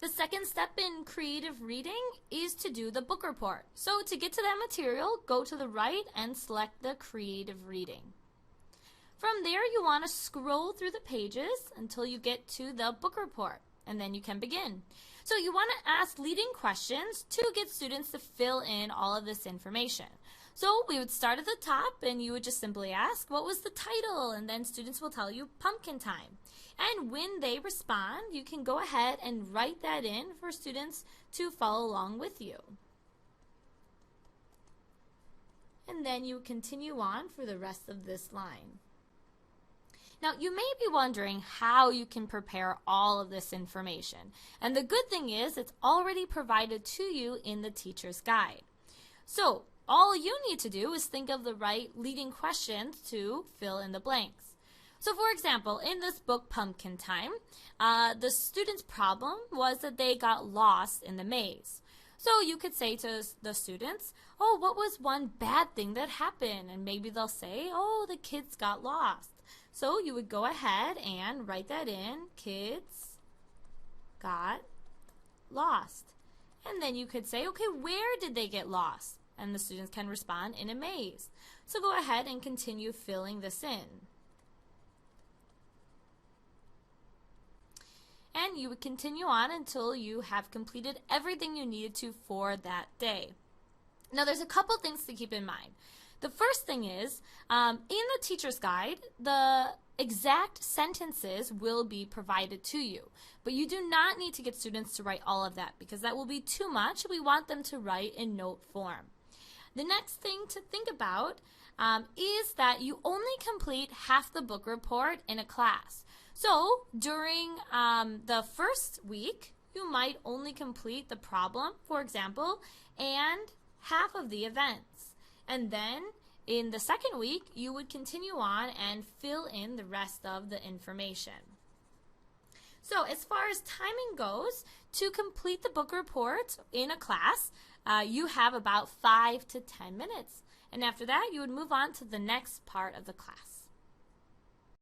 The second step in creative reading is to do the book report. So to get to that material, go to the right and select the creative reading. From there, you want to scroll through the pages until you get to the book report, and then you can begin. So you want to ask leading questions to get students to fill in all of this information. So we would start at the top, and you would just simply ask, what was the title? And then students will tell you pumpkin time. And when they respond, you can go ahead and write that in for students to follow along with you. And then you continue on for the rest of this line. Now, you may be wondering how you can prepare all of this information. And the good thing is it's already provided to you in the teacher's guide. So, all you need to do is think of the right leading questions to fill in the blanks. So, for example, in this book, Pumpkin Time, the student's problem was that they got lost in the maze. So you could say to the students, oh, what was one bad thing that happened? And maybe they'll say, oh, the kids got lost. So you would go ahead and write that in, kids got lost. And then you could say, okay, where did they get lost? And the students can respond, in a maze. So go ahead and continue filling this in. And you would continue on until you have completed everything you needed to for that day. Now there's a couple things to keep in mind. The first thing is, in the teacher's guide, the exact sentences will be provided to you. But you do not need to get students to write all of that because that will be too much. We want them to write in note form. The next thing to think about is that you only complete half the book report in a class. So during the first week, you might only complete the problem, for example, and half of the events. And then in the second week, you would continue on and fill in the rest of the information. So as far as timing goes, to complete the book report in a class, you have about 5 to 10 minutes. And after that, you would move on to the next part of the class.